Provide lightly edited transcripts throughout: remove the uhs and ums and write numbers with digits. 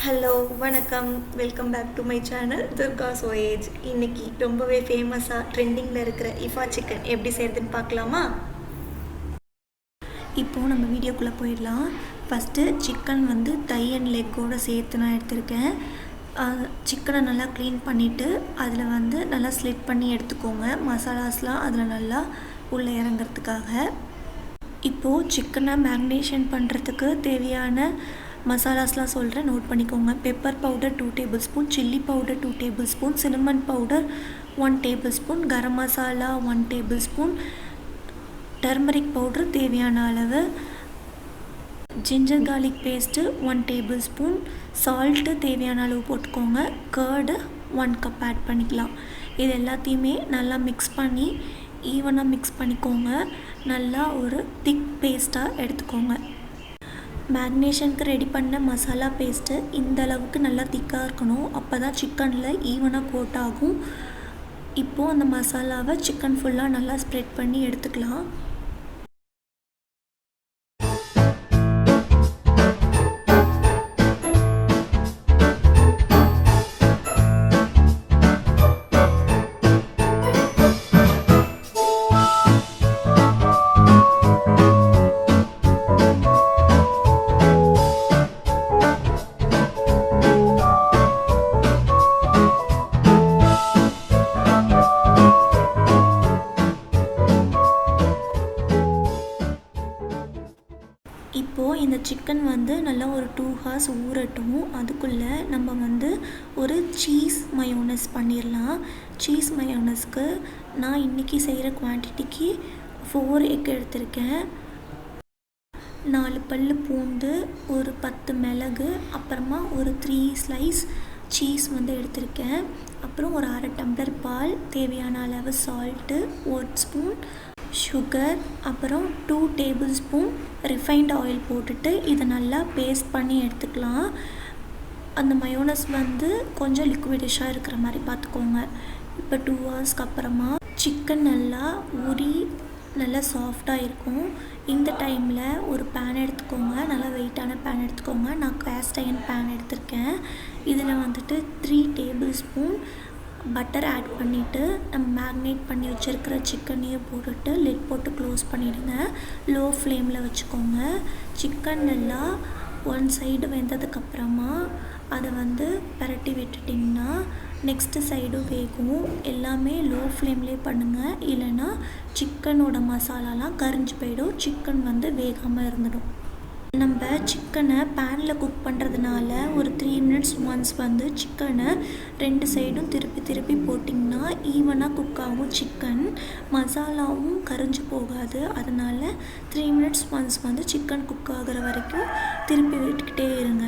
Hello வணக்கம். Welcome back to my channel Durga சோயேஜ். இன்றைக்கி ரொம்பவே ஃபேமஸாக ட்ரெண்டிங்கில் இருக்கிற இஃபா சிக்கன் எப்படி செய்கிறதுன்னு பார்க்கலாமா? இப்போது நம்ம வீடியோக்குள்ளே போயிடலாம். ஃபஸ்ட்டு சிக்கன் தை அண்ட் லெக்கோடு சேர்த்து நான் எடுத்திருக்கேன். சிக்கனை நல்லா க்ளீன் பண்ணிவிட்டு அதில் நல்லா ஸ்லிட் பண்ணி எடுத்துக்கோங்க. மசாலாஸ்லாம் அதில் நல்லா உள்ளே இறங்கிறதுக்காக. இப்போது சிக்கனை மேக்னேஷன் பண்ணுறதுக்கு தேவையான மசாலாஸ்லாம் சொல்கிறேன், நோட் பண்ணிக்கோங்க. Pepper powder 2 tablespoon, chilli powder 2 tablespoon, cinnamon powder 1 tablespoon, garam masala 1 tablespoon, turmeric powder தேவையான அளவு, ginger garlic paste 1 tablespoon, salt தேவையான அளவு போட்டுக்கோங்க. கர்டு 1 கப் ஆட் பண்ணிக்கலாம். இது எல்லாத்தையுமே நல்லா மிக்ஸ் பண்ணி ஈவனாக மிக்ஸ் பண்ணிக்கோங்க. நல்லா ஒரு திக் பேஸ்ட்டாக எடுத்துக்கோங்க. மேக்னேஷனுக்கு ரெடி பண்ண மசாலா பேஸ்ட்டு இந்த அளவுக்கு நல்லா திக்காக இருக்கணும். அப்போ தான் சிக்கனில் ஈவனாக கோட் ஆகும். இப்போது அந்த மசாலாவை சிக்கன் ஃபுல்லாக நல்லா ஸ்ப்ரெட் பண்ணி எடுத்துக்கலாம். இப்போது இந்த சிக்கன் நல்லா ஒரு 2 hours ஊறட்டும். அதுக்குள்ளே நம்ம ஒரு சீஸ் மயோனஸ் பண்ணிடலாம். சீஸ் மயோனஸ்க்கு நான் இன்றைக்கி செய்கிற குவான்டிட்டிக்கு 4 எக் எடுத்திருக்கேன். 4 பல் பூண்டு, ஒரு 10 மிளகு, அப்புறமா ஒரு 3 ஸ்லைஸ் சீஸ் எடுத்திருக்கேன். அப்புறம் ஒரு அரை டம்ளர் பால், தேவையான அளவு சால்ட்டு, 1 ஸ்பூன் சுகர், அப்புறம் 2 டேபிள் ஸ்பூன் ரிஃபைண்ட் ஆயில் போட்டுட்டு இதை நல்லா பேஸ்ட் பண்ணி எடுத்துக்கலாம். அந்த மயோனஸ் கொஞ்சம் லிக்விடிஷாக இருக்கிற மாதிரி பார்த்துக்கோங்க. இப்போ 2 ஹவர்ஸ்க்கு அப்புறமா சிக்கன் நல்லா ஊறி நல்லா சாஃப்டாக இருக்கும். இந்த டைமில் ஒரு பேன் எடுத்துக்கோங்க. நல்லா வெயிட்டான பேன் எடுத்துக்கோங்க. நான் கேஸ்ட் அயர்ன் பேன் எடுத்திருக்கேன். இதில் 3 டேபிள் ஸ்பூன் பட்டர் ஆட் பண்ணிவிட்டு நம்ம மேக்னேட் பண்ணி வச்சுருக்கிற சிக்கனையும் போட்டுட்டு லிட் போட்டு க்ளோஸ் பண்ணிவிடுங்க. லோ ஃப்ளேமில் வச்சுக்கோங்க. சிக்கன் நல்லா 1 சைடு வெந்ததுக்கப்புறமா அதை பரட்டி விட்டுட்டிங்கன்னா நெக்ஸ்ட்டு சைடும் வேகும். எல்லாமே லோ ஃப்ளேம்லேயே பண்ணுங்கள், இல்லைன்னா சிக்கனோட மசாலாலாம் கரிஞ்சு போயிடும். சிக்கன் வேகாமல் இருந்துடும். நம்ம சிக்கனை பேனில் குக் பண்ணுறதுனால ஒரு 3 minutes ஒன்ஸ் சிக்கனை 2 சைடும் திருப்பி திருப்பி போட்டிங்கன்னா ஈவனாக குக் ஆகும். சிக்கன் மசாலாவும் கரிஞ்சு போகாது. அதனால் 3 minutes ஒன்ஸ் சிக்கன் குக் ஆகிற வரைக்கும் திருப்பி விட்டுக்கிட்டே இருங்க.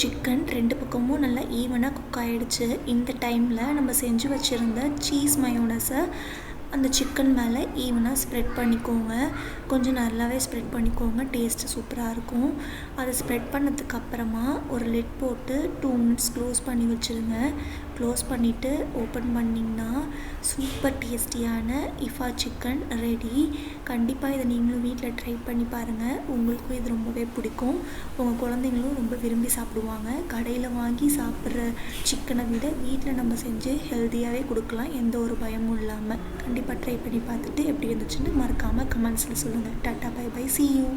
சிக்கன் 2 பக்கமும் நல்லா ஈவனாக குக் ஆகிடுச்சு. இந்த டைமில் நம்ம செஞ்சு வச்சுருந்த சீஸ் மயோனஸை அந்த சிக்கன் மேலே ஈவனாக ஸ்ப்ரெட் பண்ணிக்கோங்க. கொஞ்சம் நல்லாவே ஸ்ப்ரெட் பண்ணிக்கோங்க. டேஸ்ட்டு சூப்பராக இருக்கும். அதை ஸ்ப்ரெட் பண்ணதுக்கப்புறமா ஒரு லிட் போட்டு 2 minutes க்ளோஸ் பண்ணி வச்சுருங்க. க்ளோஸ் பண்ணிவிட்டு ஓப்பன் பண்ணிங்கன்னா சூப்பர் டேஸ்டியான இஃபா சிக்கன் ரெடி. கண்டிப்பாக இதை நீங்களும் வீட்டில் ட்ரை பண்ணி பாருங்கள். உங்களுக்கும் இது ரொம்பவே பிடிக்கும். உங்கள் குழந்தைங்களும் ரொம்ப விரும்பி சாப்பிடுவாங்க. கடையில் வாங்கி சாப்பிட்ற சிக்கனை விட வீட்டில் நம்ம செஞ்சு ஹெல்த்தியாகவே கொடுக்கலாம், எந்த ஒரு பயமும் இல்லாமல். கண்டிப்பாக ட்ரை பண்ணி பார்த்துட்டு எப்படி இருந்துச்சுன்னு மறக்காமல் கமெண்ட்ஸில் சொல்லுங்கள். Tata, bye bye, see you.